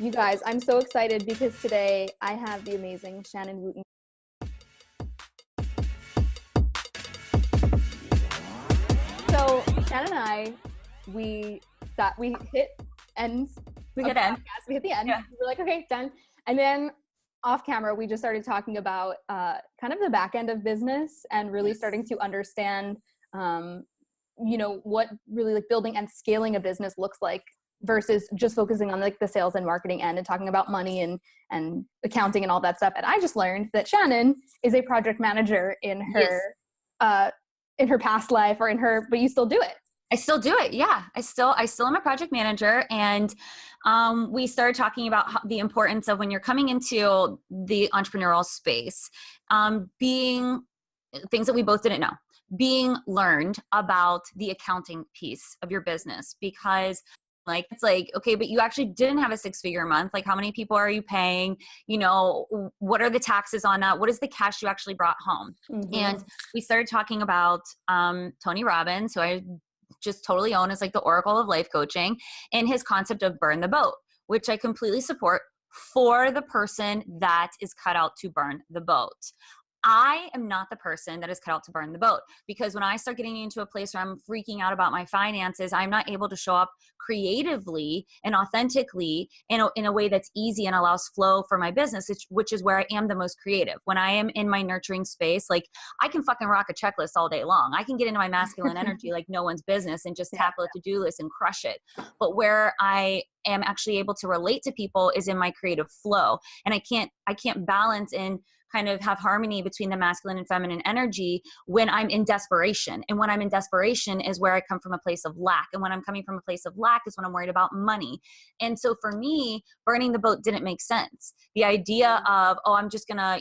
You guys, I'm so excited because today I have the amazing Shannon Wooten. So Shannon and I, we hit ends. We hit end. We hit the end. Yeah. We're like, okay, done. And then off camera, we just started talking about kind of the back end of business and really starting to understand, what really like building and scaling a business looks like versus just focusing on like the sales and marketing end and talking about money and accounting and all that stuff. And I just learned that Shannon is a project manager in her past life but you still do it. I still do it. Yeah. I still am a project manager. And we started talking about the importance of when you're coming into the entrepreneurial space, being things that we both didn't know, being learned about the accounting piece of your business, because it's like, okay, but you actually didn't have a 6-figure month. Like, how many people are you paying? What are the taxes on that? What is the cash you actually brought home? Mm-hmm. And we started talking about Tony Robbins, who I just totally own as like the oracle of life coaching, and his concept of burn the boat, which I completely support for the person that is cut out to burn the boat. I am not the person that is cut out to burn the boat, because when I start getting into a place where I'm freaking out about my finances, I'm not able to show up creatively and authentically in a way that's easy and allows flow for my business, which is where I am the most creative. When I am in my nurturing space, like I can fucking rock a checklist all day long. I can get into my masculine energy like no one's business and just tackle a to-do list and crush it. But where I am actually able to relate to people is in my creative flow. And I can't balance and kind of have harmony between the masculine and feminine energy when I'm in desperation. And when I'm in desperation is where I come from a place of lack. And when I'm coming from a place of lack is when I'm worried about money. And so for me, burning the boat didn't make sense. The idea of, I'm just gonna,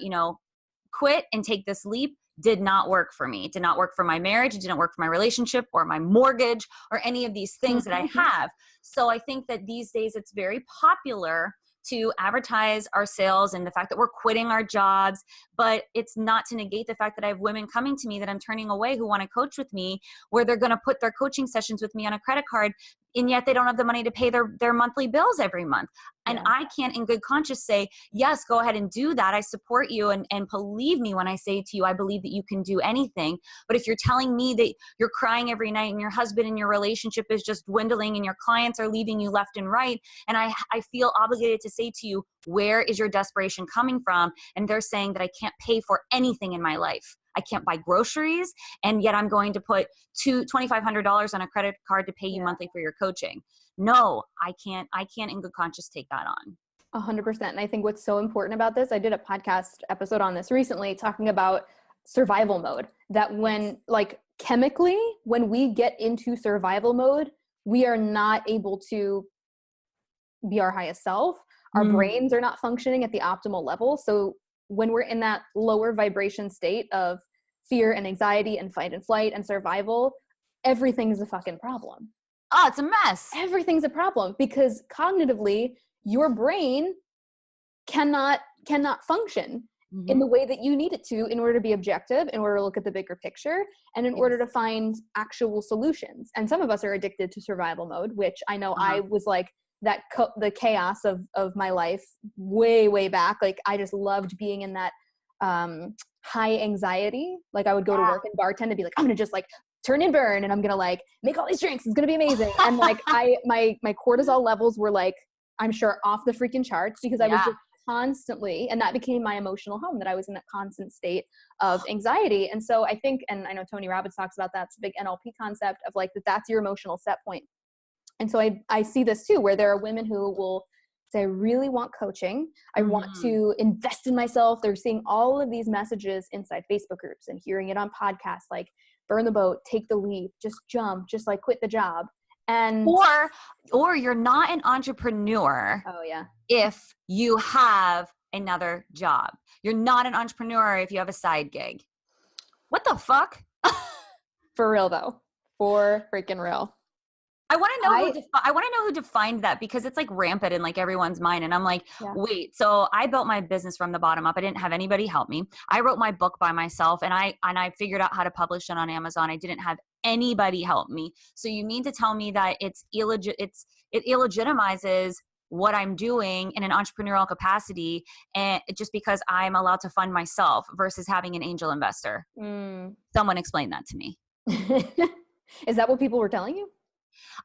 quit and take this leap did not work for me. It did not work for my marriage. It didn't work for my relationship or my mortgage or any of these things that I have. So I think that these days it's very popular to advertise our sales and the fact that we're quitting our jobs, but it's not to negate the fact that I have women coming to me that I'm turning away who want to coach with me, where they're going to put their coaching sessions with me on a credit card, and yet they don't have the money to pay their monthly bills every month. And I can't in good conscience say, yes, go ahead and do that. I support you. And believe me when I say to you, I believe that you can do anything. But if you're telling me that you're crying every night and your husband and your relationship is just dwindling and your clients are leaving you left and right, and I feel obligated to say to you, where is your desperation coming from? And they're saying that I can't pay for anything in my life. I can't buy groceries, and yet I'm going to put $2,500 on a credit card to pay you monthly for your coaching. No, I can't in good conscience take that on. 100%. And I think what's so important about this, I did a podcast episode on this recently talking about survival mode, that when chemically, when we get into survival mode, we are not able to be our highest self. Our brains are not functioning at the optimal level. So when we're in that lower vibration state of fear and anxiety and fight and flight and survival, everything's a fucking problem. Oh, it's a mess. Everything's a problem because cognitively, your brain cannot function in the way that you need it to in order to be objective, in order to look at the bigger picture, and in order to find actual solutions. And some of us are addicted to survival mode, which I know I was like that the chaos of my life way back. Like I just loved being in that high anxiety. Like I would go to work and bartend and be like, I'm gonna just turn and burn, and I'm gonna make all these drinks. It's gonna be amazing. And my cortisol levels were I'm sure off the freaking charts because I was just constantly, and that became my emotional home, that I was in that constant state of anxiety. And so I think, and I know Tony Robbins talks about that, it's a big NLP concept of that's your emotional set point. And so I see this too, where there are women who will say, I really want coaching. I want to invest in myself. They're seeing all of these messages inside Facebook groups and hearing it on podcasts, burn the boat, take the leap, just jump, just quit the job. And or you're not an entrepreneur. Oh yeah. If you have another job. You're not an entrepreneur if you have a side gig. What the fuck? For real though. For freaking real. I want to know who defined that, because it's rampant in everyone's mind. And I'm wait, so I built my business from the bottom up. I didn't have anybody help me. I wrote my book by myself, and I figured out how to publish it on Amazon. I didn't have anybody help me. So you mean to tell me that it illegitimizes what I'm doing in an entrepreneurial capacity, and just because I'm allowed to fund myself versus having an angel investor. Someone explained that to me. Is that what people were telling you?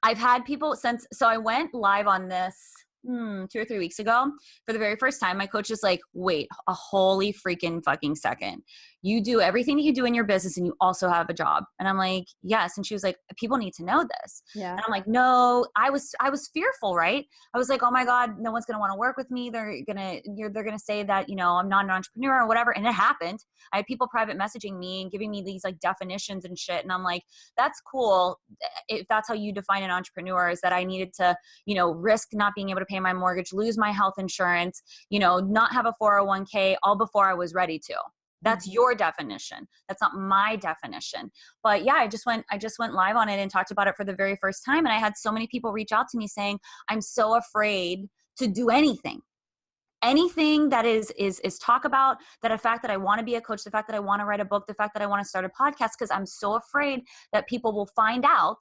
I've had people so I went live on this 2 or 3 weeks ago for the very first time. My coach is like, wait a holy freaking fucking second. You do everything that you do in your business and you also have a job. And I'm like, yes. And she was like, people need to know this. Yeah. And I'm like, no, I was fearful, right? I was like, oh my God, no one's going to want to work with me. They're going to say that, I'm not an entrepreneur or whatever. And it happened. I had people private messaging me and giving me these like definitions and shit. And I'm like, that's cool. If that's how you define an entrepreneur, is that I needed to, risk not being able to pay my mortgage, lose my health insurance, not have a 401k all before I was ready to. That's your definition. That's not my definition. But yeah, I just went live on it and talked about it for the very first time. And I had so many people reach out to me saying, I'm so afraid to do anything that is talk about that, the fact that I want to be a coach, the fact that I want to write a book, the fact that I want to start a podcast, because I'm so afraid that people will find out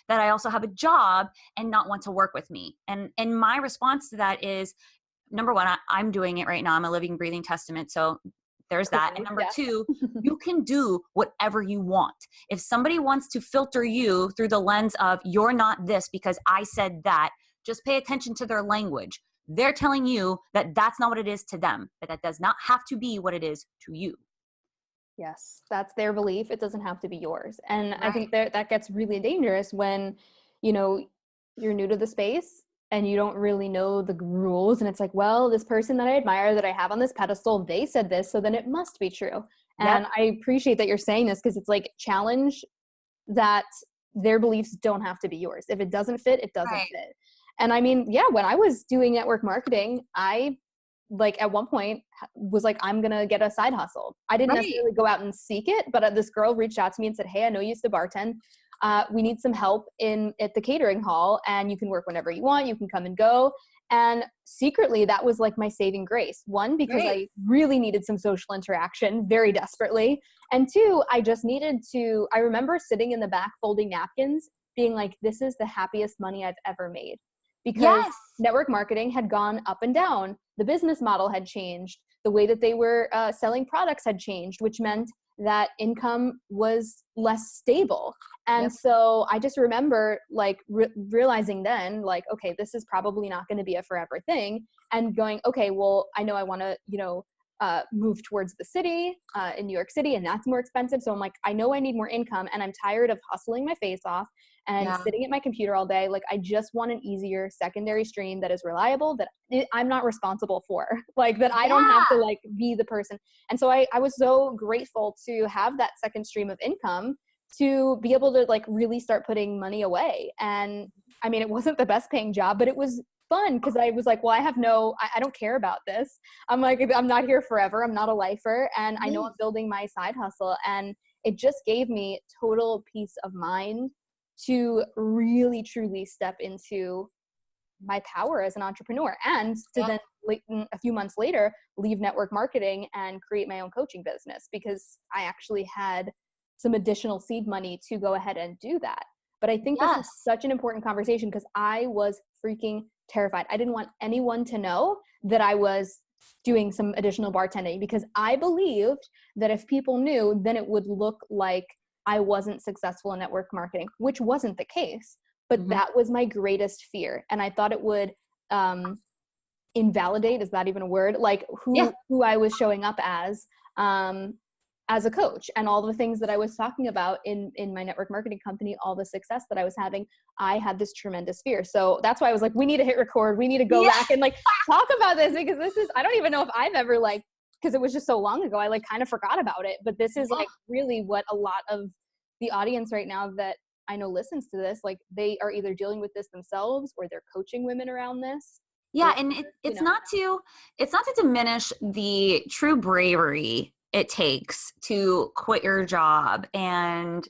that I also have a job and not want to work with me. And my response to that is, number one, I'm doing it right now. I'm a living, breathing testament. So there's that. And number two, you can do whatever you want. If somebody wants to filter you through the lens of you're not this because I said that, just pay attention to their language. They're telling you that that's not what it is to them, but that does not have to be what it is to you. Yes, that's their belief. It doesn't have to be yours. And Right. I think that gets really dangerous when, you're new to the space and you don't really know the rules. And it's like, well, this person that I admire, that I have on this pedestal, they said this, so then it must be true. And I appreciate that you're saying this, because it's like, challenge that their beliefs don't have to be yours. If it doesn't fit, it doesn't fit. And I mean, yeah, when I was doing network marketing, I at one point was like, I'm going to get a side hustle. I didn't necessarily go out and seek it, but this girl reached out to me and said, hey, I know you used to bartend. We need some help at the catering hall, and you can work whenever you want. You can come and go. And secretly, that was like my saving grace. One, because I really needed some social interaction very desperately. And two, I remember sitting in the back folding napkins being like, this is the happiest money I've ever made. Because network marketing had gone up and down. The business model had changed. The way that they were selling products had changed, which meant that income was less stable. And so I just remember realizing then, okay, this is probably not going to be a forever thing, and going, okay, well, I know I want to, move towards the city in New York City, and that's more expensive. So I'm like, I know I need more income, and I'm tired of hustling my face off and sitting at my computer all day. Like, I just want an easier secondary stream that is reliable, that I'm not responsible for, that I don't have to be the person. And so I was so grateful to have that second stream of income, to be able to really start putting money away. And I mean, it wasn't the best paying job, but it was fun, because I was like, well, I don't care about this. I'm like, I'm not here forever. I'm not a lifer. And I know I'm building my side hustle. And it just gave me total peace of mind to really, truly step into my power as an entrepreneur, and to then a few months later leave network marketing and create my own coaching business, because I actually had some additional seed money to go ahead and do that. But I think this is such an important conversation, because I was freaking terrified. I didn't want anyone to know that I was doing some additional bartending, because I believed that if people knew, then it would look like I wasn't successful in network marketing, which wasn't the case. But that was my greatest fear. And I thought it would invalidate, is that even a word? Who I was showing up as a coach, and all the things that I was talking about in my network marketing company, all the success that I was having. I had this tremendous fear. So that's why I was like, we need to hit record. We need to go back and talk about this, because I don't even know if I've ever because it was just so long ago, I kind of forgot about it. But this is really what a lot of the audience right now that I know listens to this, they are either dealing with this themselves, or they're coaching women around this. Yeah. And it's not to diminish the true bravery it takes to quit your job and,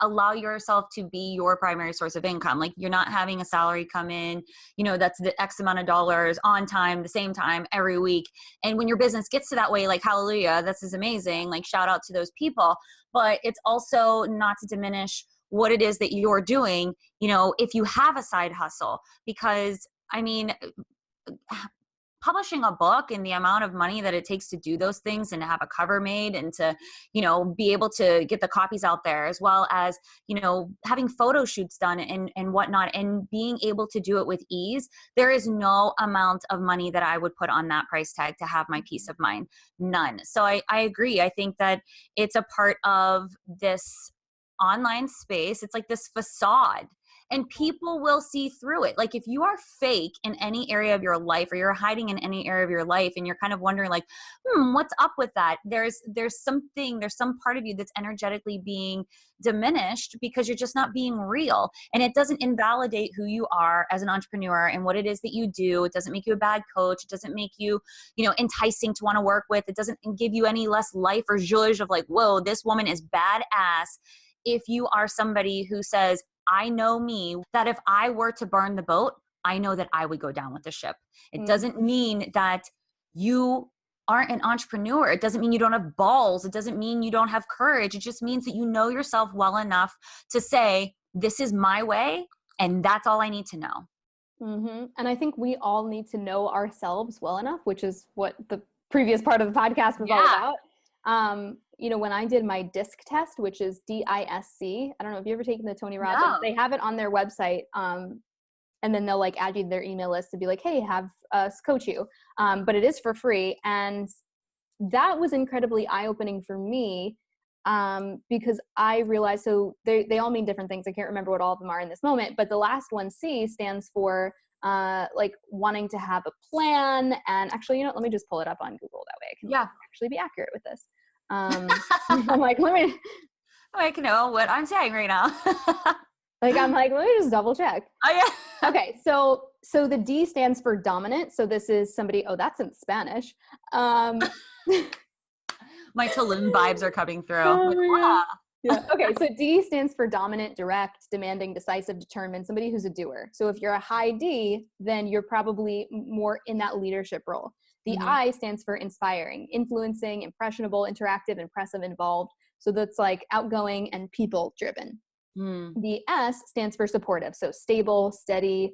allow yourself to be your primary source of income. You're not having a salary come in, that's the X amount of dollars on time, the same time every week. And when your business gets to that way, hallelujah, this is amazing. Shout out to those people. But it's also not to diminish what it is that you're doing, if you have a side hustle, because I mean, publishing a book and the amount of money that it takes to do those things and to have a cover made and to, be able to get the copies out there, as well as, having photo shoots done and whatnot, and being able to do it with ease. There is no amount of money that I would put on that price tag to have my peace of mind. None. So I agree. I think that it's a part of this online space. It's like this facade, and people will see through it. Like if you are fake in any area of your life, or you're hiding in any area of your life, and you're kind of wondering like, what's up with that? There's some part of you that's energetically being diminished because you're just not being real. And it doesn't invalidate who you are as an entrepreneur and what it is that you do. It doesn't make you a bad coach. It doesn't make you, enticing to want to work with. It doesn't give you any less life or zhuzh of like, whoa, this woman is badass. If you are somebody who says, I know me, that if I were to burn the boat, I know that I would go down with the ship. It doesn't mean that you aren't an entrepreneur. It doesn't mean you don't have balls. It doesn't mean you don't have courage. It just means that you know yourself well enough to say, this is my way, and that's all I need to know. Mm-hmm. And I think we all need to know ourselves well enough, which is what the previous part of the podcast was all about. When I did my DISC test, which is DISC, I don't know if you've ever taken the Tony Robbins, No. They have it on their website. And then they'll like add you to their email list to be like, hey, have us coach you. But it is for free. And that was incredibly eye-opening for me, because I realized, so they all mean different things. I can't remember what all of them are in this moment, but the last one, C, stands for like wanting to have a plan. And actually, let me just pull it up on Google. That way I can actually be accurate with this. I'm like, I can know what I'm saying right now. let me just double check. Oh yeah. Okay. So the D stands for dominant. So this is somebody, that's in Spanish. My Tulum vibes are coming through. Yeah. Okay. So D stands for dominant, direct, demanding, decisive, determined, somebody who's a doer. So if you're a high D, then you're probably more in that leadership role. The I stands for inspiring, influencing, impressionable, interactive, impressive, involved. So that's like outgoing and people driven. The S stands for supportive. So stable, steady,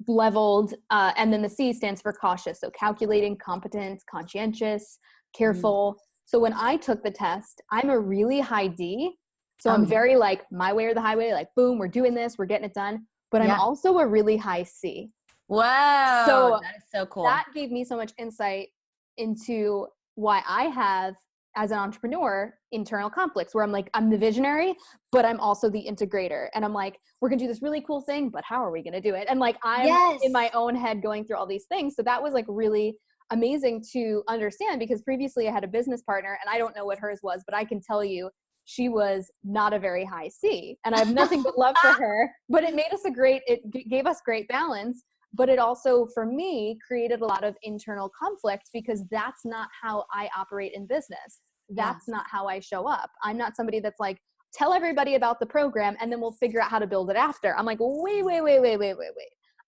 leveled. And then the C stands for cautious. So calculating, competent, conscientious, careful. So when I took the test, I'm a really high D. So I'm very like my way or the highway, like boom, we're doing this, we're getting it done. But I'm also a really high C. Wow. So that is so cool. That gave me so much insight into why I have, as an entrepreneur, internal conflicts where I'm like, I'm the visionary, but I'm also the integrator. And I'm like, we're going to do this really cool thing, but how are we going to do it? And like, I'm in my own head going through all these things. So that was like really amazing to understand, because previously I had a business partner and I don't know what hers was, but I can tell you she was not a very high C, and I have nothing but love for her, but it made us it gave us great balance. But it also, for me, created a lot of internal conflict, because that's not how I operate in business. That's not how I show up. I'm not somebody that's like, tell everybody about the program and then we'll figure out how to build it after. I'm like, wait.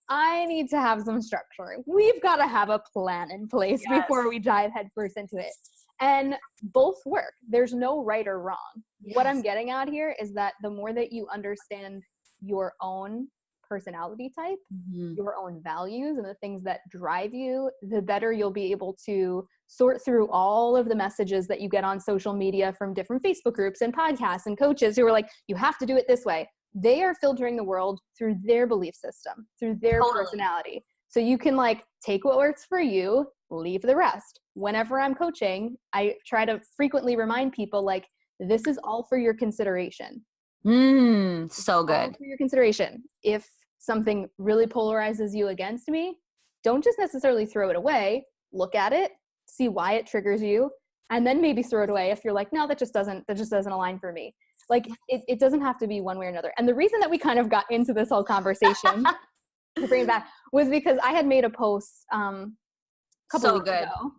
I need to have some structure. We've got to have a plan in place before we dive headfirst into it. And both work. There's no right or wrong. What I'm getting at here is that the more that you understand your own personality type, your own values, and the things that drive you, the better you'll be able to sort through all of the messages that you get on social media from different Facebook groups and podcasts and coaches who are like, you have to do it this way. They are filtering the world through their belief system, through their personality. So you can like take what works for you, leave the rest. Whenever I'm coaching, I try to frequently remind people like, this is all for your consideration. So good. All for your consideration. If something really polarizes you against me, don't just necessarily throw it away. Look at it, see why it triggers you, and then maybe throw it away if you're like, no, that just doesn't align for me. Like it doesn't have to be one way or another. And the reason that we kind of got into this whole conversation to bring it back was because I had made a post a couple weeks ago.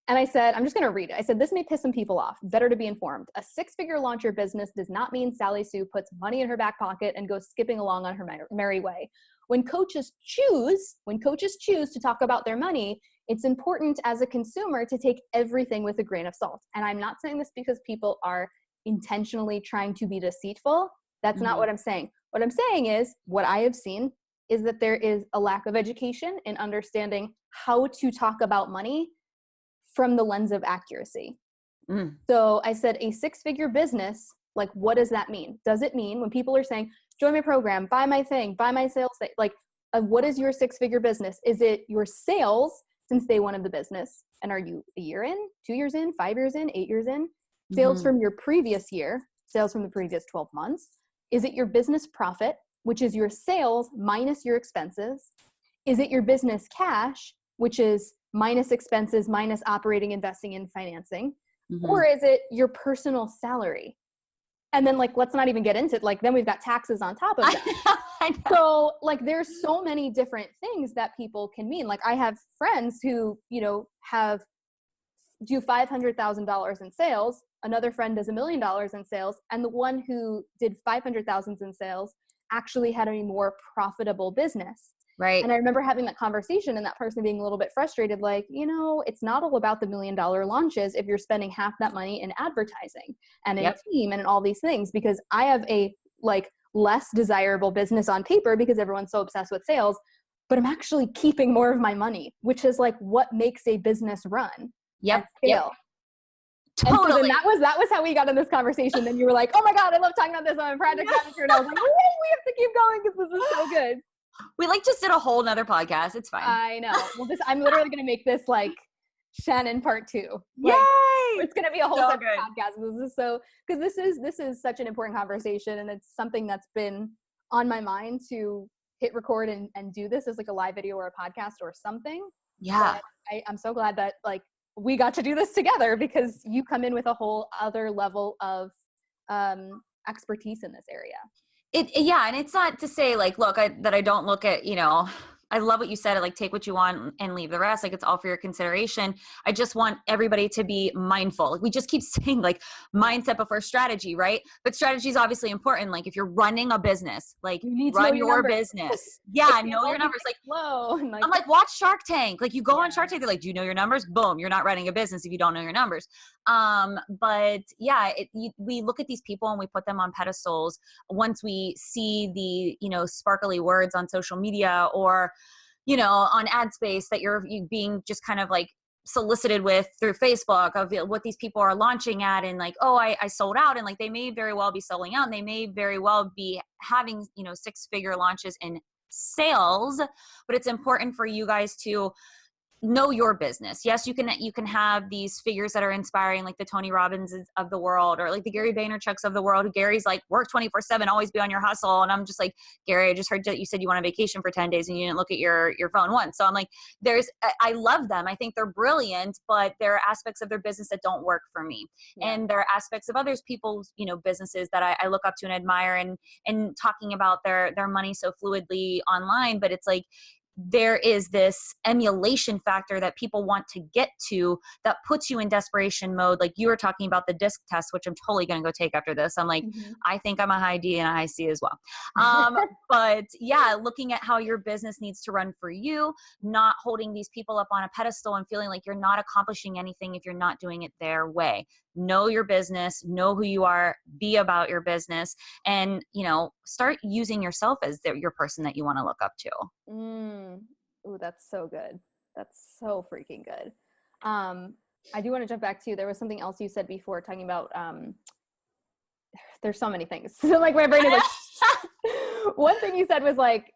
And I said, I'm just going to read it. I said, this may piss some people off. Better to be informed. A 6-figure launcher business does not mean Sally Sue puts money in her back pocket and goes skipping along on her merry way. When coaches choose to talk about their money, it's important as a consumer to take everything with a grain of salt. And I'm not saying this because people are intentionally trying to be deceitful. That's not what I'm saying. What I'm saying is what I have seen is that there is a lack of education in understanding how to talk about money from the lens of accuracy. So I said a 6-figure business, like, what does that mean? Does it mean when people are saying, join my program, buy my thing, buy my sales thing, like, what is your 6-figure business? Is it your sales since day one of the business? And are you a year in, 2 years in, 5 years in, 8 years in? Sales from your previous year, sales from the previous 12 months? Is it your business profit, which is your sales minus your expenses? Is it your business cash, which is minus expenses, minus operating, investing, and financing? Or is it your personal salary? And then, like, let's not even get into it. Like, then we've got taxes on top of that. I know. So, like, there's so many different things that people can mean. Like, I have friends who, you know, do $500,000 in sales. Another friend does $1 million in sales. And the one who did 500,000 in sales actually had a more profitable business. Right. And I remember having that conversation and that person being a little bit frustrated, like, you know, it's not all about the $1 million launches if you're spending half that money in advertising and in a team and in all these things, because I have a, like, less desirable business on paper because everyone's so obsessed with sales, but I'm actually keeping more of my money, which is, like, what makes a business run at scale. Totally. And so then that was how we got in this conversation. Then you were like, oh my God, I love talking about this. I'm a project manager. And I was like, wait, we have to keep going because this is so good. We, like, just did a whole nother podcast. It's fine. I know. Well, I'm literally going to make this, like, Shannon part 2. Yay! Like, it's going to be a whole So separate good. podcast. This is so, because this is such an important conversation, and it's something that's been on my mind to hit record and do this as, like, a live video or a podcast or something. Yeah. But I'm so glad that, like, we got to do this together, because you come in with a whole other level of expertise in this area. Yeah. And it's not to say, like, look, that I don't look at, you know, I love what you said, like, take what you want and leave the rest. Like, it's all for your consideration. I just want everybody to be mindful. Like, we just keep saying, like, mindset before strategy, right? But strategy is obviously important. Like, if you're running a business, like, You need to run know your your numbers. business. Yeah, know your numbers. Like, whoa. I'm like, watch Shark Tank. Like, you go on Shark Tank, they're like, do you know your numbers? Boom, you're not running a business if you don't know your numbers. But yeah, we look at these people and we put them on pedestals once we see the, you know, sparkly words on social media or, you know, on ad space that you're being just kind of, like, solicited with through Facebook of what these people are launching at, and, like, oh, I sold out, and, like, they may very well be selling out, and they may very well be having, you know, 6-figure launches in sales. But it's important for you guys to know your business. Yes, you can have these figures that are inspiring, like the Tony Robbins of the world, or like the Gary Vaynerchuks of the world. Gary's like, work 24/7, always be on your hustle. And I'm just like, Gary, I just heard that you said you went on vacation for 10 days and you didn't look at your phone once. So I'm like, I love them. I think they're brilliant, but there are aspects of their business that don't work for me. Yeah. And there are aspects of others people's, you know, businesses that I look up to and admire, and talking about their money so fluidly online. But it's like, there is this emulation factor that people want to get to that puts you in desperation mode. Like you were talking about the disc test, which I'm totally going to go take after this. I'm like, I think I'm a high D and a high C as well. But yeah, looking at how your business needs to run for you, not holding these people up on a pedestal and feeling like you're not accomplishing anything if you're not doing it their way. Know your business, know who you are, be about your business, and, you know, start using yourself as your person that you want to look up to. Ooh, that's so good. That's so freaking good. I do want to jump back to, there was something else you said before talking about, there's so many things. So, like, my brain is like, one thing you said was like,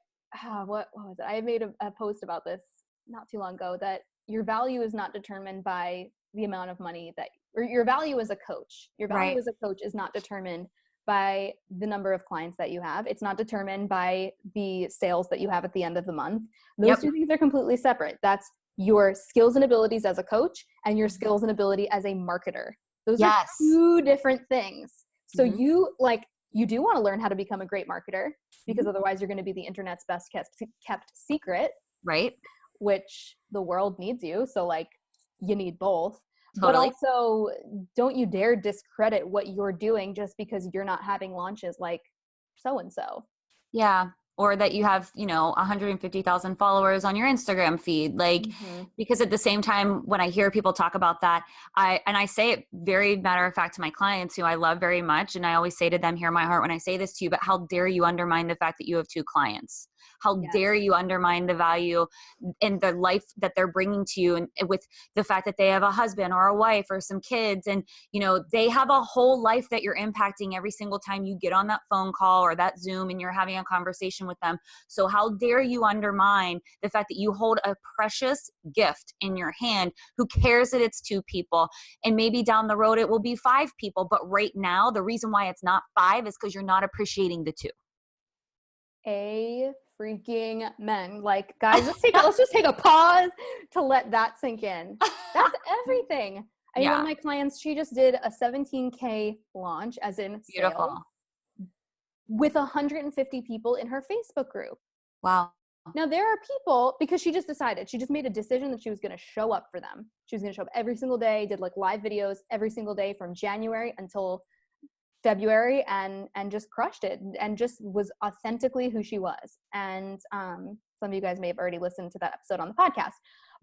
what was it? I made a post about this not too long ago, that your value is not determined by the amount of money or your value as a coach. Your value as a coach is not determined by the number of clients that you have. It's not determined by the sales that you have at the end of the month. Those two things are completely separate. That's your skills and abilities as a coach and your skills and ability as a marketer. Those are two different things. So you do want to learn how to become a great marketer, because otherwise you're going to be the internet's best kept secret, right? Which the world needs you. So, like, you need both. Totally. But also, don't you dare discredit what you're doing just because you're not having launches like so-and-so. Yeah. Or that you have, you know, 150,000 followers on your Instagram feed. Like, because at the same time, when I hear people talk about that, I say it very matter of fact to my clients who I love very much. And I always say to them, hear my heart when I say this to you, but how dare you undermine the fact that you have 2 clients? How Yes. dare you undermine the value and the life that they're bringing to you, and with the fact that they have a husband or a wife or some kids, and they have a whole life that you're impacting every single time you get on that phone call or that Zoom and you're having a conversation with them. So how dare you undermine the fact that you hold a precious gift in your hand? Who cares that it's 2 people, and maybe down the road it will be 5 people, but right now the reason why it's not 5 is because you're not appreciating the 2. A freaking men. Like, guys, let's just take a pause to let that sink in. That's everything. I mean, one of my clients, she just did a 17K launch, as in Beautiful. sale, with 150 people in her Facebook group. Wow. Now, there are people, because she just made a decision that she was going to show up for them. She was going to show up every single day, did like live videos every single day from January until February, and just crushed it, and just was authentically who she was. And some of you guys may have already listened to that episode on the podcast.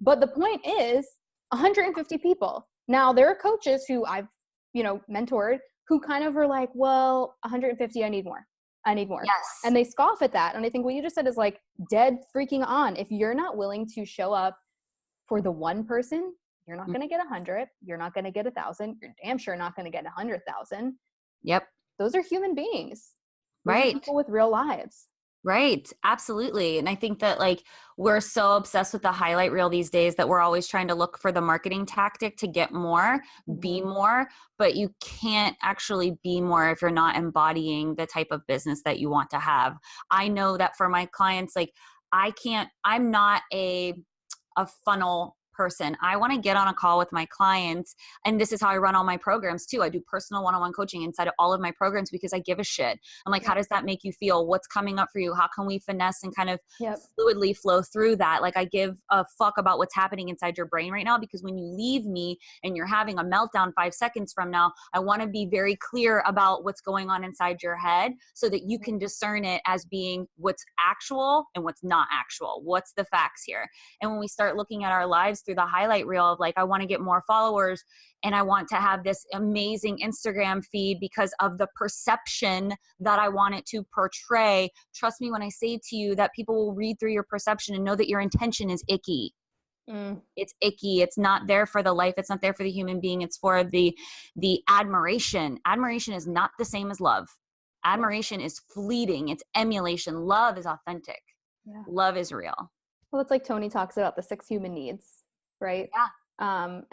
But the point is 150 people. Now, there are coaches who I've, mentored who kind of are like, well, 150, I need more. Yes. And they scoff at that. And I think what you just said is like dead freaking on. If you're not willing to show up for the one person, you're not going to get 100. You're not going to get 1,000. You're damn sure not going to get 100,000. Yep. Those are human beings. Those right. are people with real lives. Right. Absolutely. And I think that we're so obsessed with the highlight reel these days that we're always trying to look for the marketing tactic to get more, be more, but you can't actually be more if you're not embodying the type of business that you want to have. I know that for my clients, I'm not a funnel person. I want to get on a call with my clients. And this is how I run all my programs too. I do personal one-on-one coaching inside of all of my programs because I give a shit. I'm like, how does that make you feel? What's coming up for you? How can we finesse and kind of fluidly flow through that? Like, I give a fuck about what's happening inside your brain right now, because when you leave me and you're having a meltdown 5 seconds from now, I want to be very clear about what's going on inside your head so that you can discern it as being what's actual and what's not actual. What's the facts here? And when we start looking at our lives through the highlight reel of I want to get more followers and I want to have this amazing Instagram feed because of the perception that I want it to portray. Trust me when I say to you that people will read through your perception and know that your intention is icky. It's icky. It's not there for the life. It's not there for the human being. It's for the admiration. Admiration is not the same as love. Admiration is fleeting. It's emulation. Love is authentic. Love is real. Well, it's like Tony talks about the 6 human needs, right? And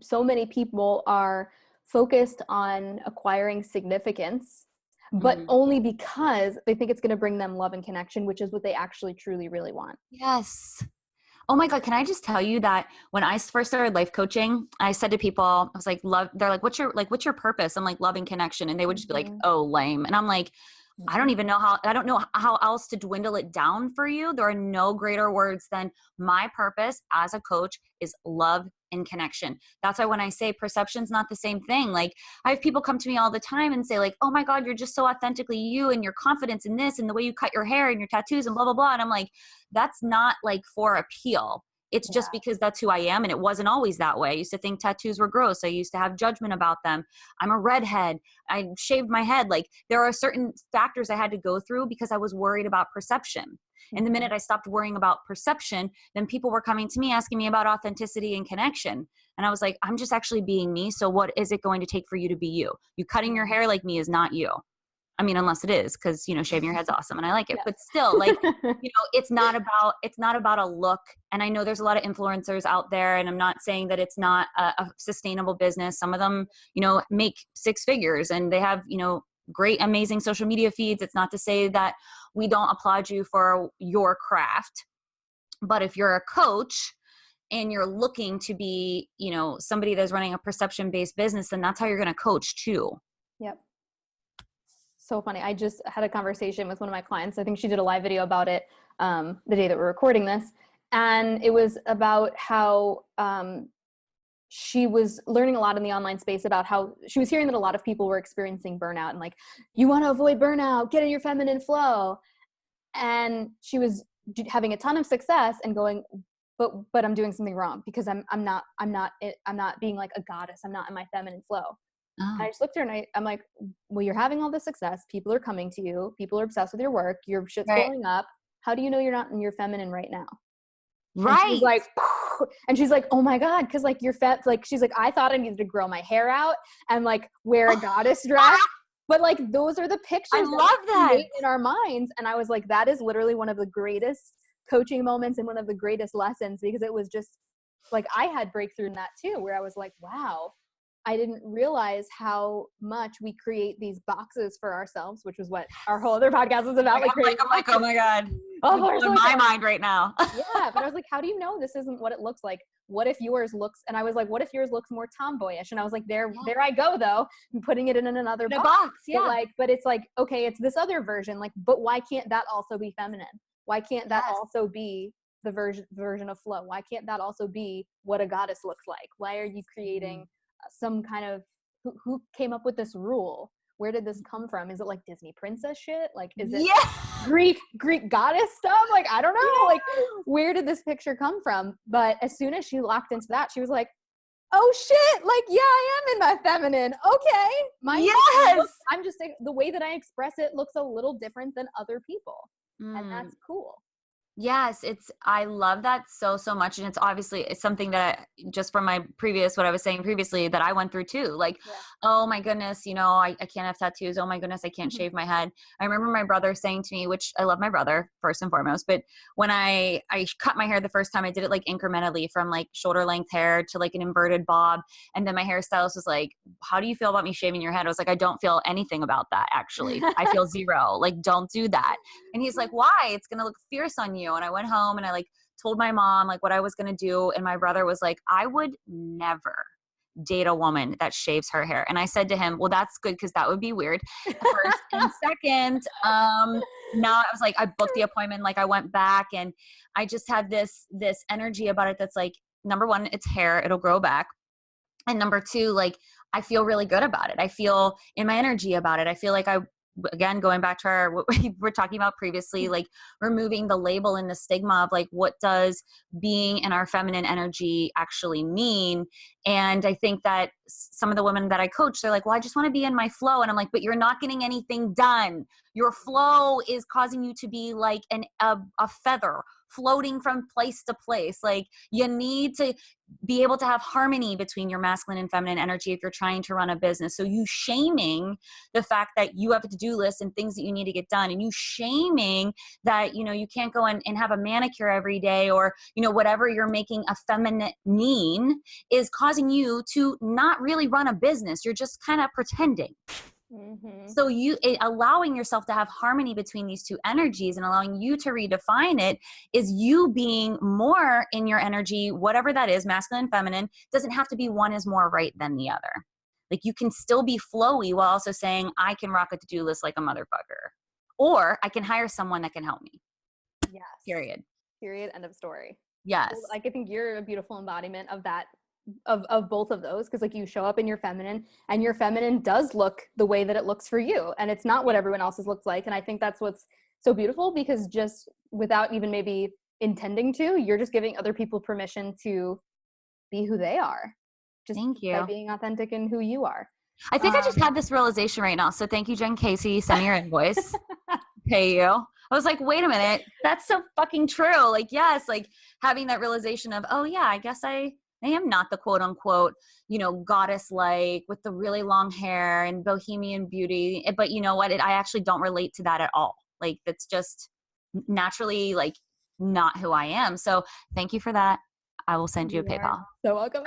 so many people are focused on acquiring significance, but only because they think it's going to bring them love and connection, which is what they actually truly really want. Yes. Oh my God. Can I just tell you that when I first started life coaching, I said to people, I was like, love, they're like, what's your purpose? I'm like, love and connection. And they would just be like, oh, lame. And I'm like, I don't know how else to dwindle it down for you. There are no greater words than my purpose as a coach is love and connection. That's why when I say perception's not the same thing, I have people come to me all the time and say oh my God, you're just so authentically you and your confidence in this and the way you cut your hair and your tattoos and blah, blah, blah. And I'm like, that's not for appeal. It's just because that's who I am. And it wasn't always that way. I used to think tattoos were gross. I used to have judgment about them. I'm a redhead. I shaved my head. There are certain factors I had to go through because I was worried about perception. And the minute I stopped worrying about perception, then people were coming to me asking me about authenticity and connection. And I was like, I'm just actually being me. So what is it going to take for you to be you? You cutting your hair like me is not you. I mean, unless it is, because, shaving your head's awesome and I like it, but still it's not about a look. And I know there's a lot of influencers out there and I'm not saying that it's not a sustainable business. Some of them, make 6 figures and they have, great, amazing social media feeds. It's not to say that we don't applaud you for your craft, but if you're a coach and you're looking to be, somebody that's running a perception-based business, then that's how you're going to coach too. Yep. So funny. I just had a conversation with one of my clients. I think she did a live video about it the day that we're recording this. And it was about how she was learning a lot in the online space about how she was hearing that a lot of people were experiencing burnout and you want to avoid burnout, get in your feminine flow. And she was having a ton of success and going, but I'm doing something wrong because I'm not being like a goddess. I'm not in my feminine flow. And I just looked at her and I'm like, well, you're having all this success. People are coming to you. People are obsessed with your work. Your shit's blowing up. How do you know you're not in your feminine right now? Right. And she's like, oh my God. Cause like she's like, I thought I needed to grow my hair out and like wear a goddess dress. But like, those are the pictures I love that we create in our minds. And I was like, that is literally one of the greatest coaching moments and one of the greatest lessons, because it was just like, I had breakthrough in that too, where I was like, wow, I didn't realize how much we create these boxes for ourselves, which was what our whole other podcast was about. I'm like, oh my God. Oh, in my mind right now. Yeah. But I was like, how do you know this isn't what it looks like? What if yours looks, and I was like, what if yours looks more tomboyish? And I was like, there I go though. I'm putting it in another box. Yeah. But it's like, okay, it's this other version. Like, but why can't that also be feminine? Why can't that also be the version of flow? Why can't that also be what a goddess looks like? Why are you creating some kind of, who came up with this rule? Where did this come from? Is it like Disney princess shit? Like, is it Greek goddess stuff? Like, I don't know. Like, where did this picture come from? But as soon as she locked into that, she was like, oh shit, like, yeah, I am in my feminine. Okay. I'm just saying, the way that I express it looks a little different than other people. And that's cool. Yes, I love that so much. And it's something that just from my what I was saying previously, that I went through too. Like, oh my goodness, I can't have tattoos. Oh my goodness, I can't shave my head. I remember my brother saying to me, which I love my brother first and foremost, but when I cut my hair the first time, I did it like incrementally from like shoulder length hair to like an inverted bob. And then my hairstylist was like, how do you feel about me shaving your head? I was like, I don't feel anything about that. Actually, I feel zero. Like, don't do that. And he's like, why? It's going to look fierce on you. And I went home and I like told my mom like what I was going to do. And my brother was like, I would never date a woman that shaves her hair. And I said to him, well, that's good, because that would be weird. First. And second, now I was like, I booked the appointment. Like, I went back and I just had this energy about it that's like, number one, it's hair, it'll grow back. And number two, like, I feel really good about it. I feel in my energy about it. I feel like again, going back to what we were talking about previously, like removing the label and the stigma of like, what does being in our feminine energy actually mean? And I think that some of the women that I coach, they're like, well, I just want to be in my flow. And I'm like, but you're not getting anything done. Your flow is causing you to be like a feather floating from place to place. Like, you need to be able to have harmony between your masculine and feminine energy if you're trying to run a business. So you shaming the fact that you have a to-do list and things that you need to get done, and you shaming that, you can't go and have a manicure every day, or, whatever you're making a feminine mean, is causing you to not really run a business. You're just kind of pretending. Mm-hmm. So allowing yourself to have harmony between these two energies and allowing you to redefine it is you being more in your energy, whatever that is, masculine and feminine. Doesn't have to be one is more right than the other. Like, you can still be flowy while also saying, I can rock a to-do list like a motherfucker, or I can hire someone that can help me. Yes. Period. End of story. Yes. So, like, I think you're a beautiful embodiment of that. Of both of those, because like, you show up in your feminine, and your feminine does look the way that it looks for you, and it's not what everyone else's looks like. And I think that's what's so beautiful, because just without even maybe intending to, you're just giving other people permission to be who they are, just thank you, by being authentic in who you are. I think I just had this realization right now, so thank you, Jen Casey. Send me your invoice. Pay you. I was like, wait a minute, that's so fucking true. Like, yes, like having that realization of, oh yeah, I guess I am not the quote unquote, goddess like with the really long hair and bohemian beauty. But you know what? I actually don't relate to that at all. Like, that's just naturally like not who I am. So thank you for that. I will send you a PayPal. So welcome.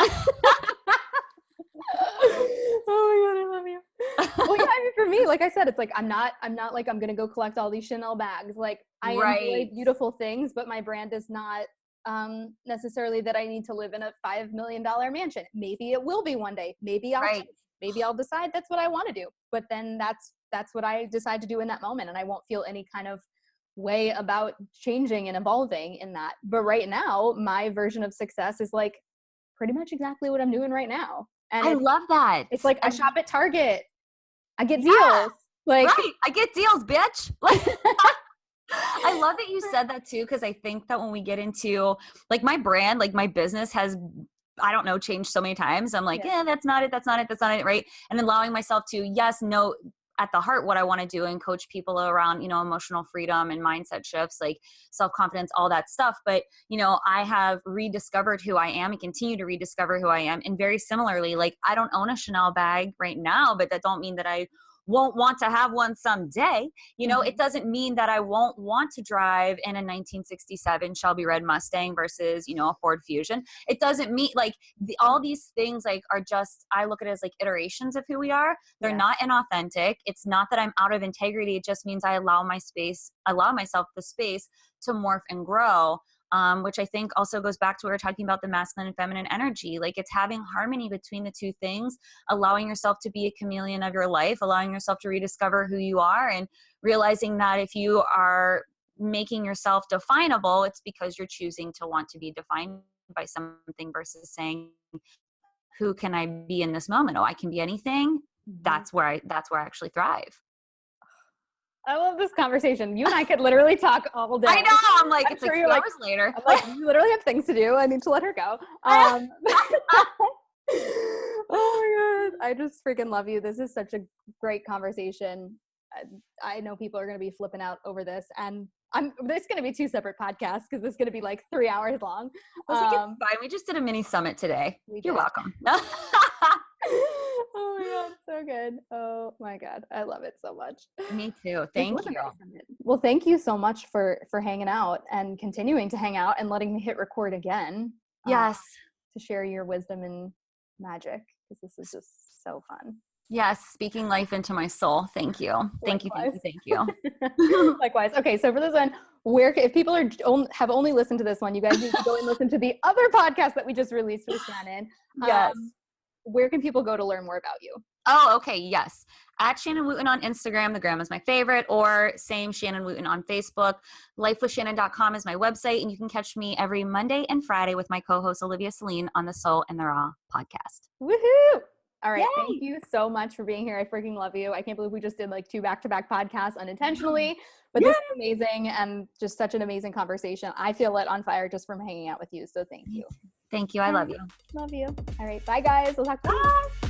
Oh my God, I love you. Well, yeah, I mean, for me, like I said, it's like, I'm not like, I'm going to go collect all these Chanel bags. Like, I enjoy beautiful things, but my brand is not necessarily that I need to live in a $5 million mansion. Maybe it will be one day. Maybe I'll decide that's what I want to do. But then that's what I decide to do in that moment. And I won't feel any kind of way about changing and evolving in that. But right now, my version of success is like pretty much exactly what I'm doing right now. And I love that. It's like, I shop at Target. I get deals. Like, I get deals, bitch. I love that you said that too, because I think that when we get into like my brand, like my business has I don't know, changed so many times. I'm like, yeah, that's not it. That's not it. That's not it. Right. And then allowing myself to, yes, no, at the heart, what I want to do and coach people around, emotional freedom and mindset shifts, like self-confidence, all that stuff. But, I have rediscovered who I am and continue to rediscover who I am. And very similarly, like I don't own a Chanel bag right now, but that don't mean that I won't want to have one someday. It doesn't mean that I won't want to drive in a 1967 Shelby Red Mustang versus, a Ford Fusion. It doesn't mean like all these things like are just, I look at it as like iterations of who we are. They're not inauthentic. It's not that I'm out of integrity. It just means I allow myself the space to morph and grow. Which I think also goes back to what we were talking about, the masculine and feminine energy. Like it's having harmony between the two things, allowing yourself to be a chameleon of your life, allowing yourself to rediscover who you are, and realizing that if you are making yourself definable, it's because you're choosing to want to be defined by something versus saying, who can I be in this moment? Oh, I can be anything. That's where I actually thrive. I love this conversation. You and I could literally talk all day. I know. I'm like, it's like 2 hours later. I'm like, you literally have things to do. I need to let her go. Oh my God. I just freaking love you. This is such a great conversation. I know people are going to be flipping out over this, and there's going to be 2 separate podcasts because it's going to be like 3 hours long. I think it's fine. We just did a mini summit today. You're welcome. Oh my God, so good. Oh my God, I love it so much. Me too. Thank you. Well, thank you so much for hanging out and continuing to hang out and letting me hit record again. Yes. To share your wisdom and magic, because this is just so fun. Yes, speaking life into my soul. Thank you. Thank you. Likewise. Okay, so for this one, if people have only listened to this one, you guys need to go and listen to the other podcast that we just released with Shannon. Yes. Where can people go to learn more about you? Oh, okay. Yes. At Shannon Wooten on Instagram. The gram is my favorite, or same Shannon Wooten on Facebook. Lifewithshannon.com is my website. And you can catch me every Monday and Friday with my co-host Olivia Celine on the Soul and the Raw podcast. Woohoo! All right. Yay! Thank you so much for being here. I freaking love you. I can't believe we just did like 2 back-to-back podcasts unintentionally, but this is amazing and just such an amazing conversation. I feel lit on fire just from hanging out with you. So thank you. Thank you. I love you. Love you. All right. Bye guys. We'll talk to you.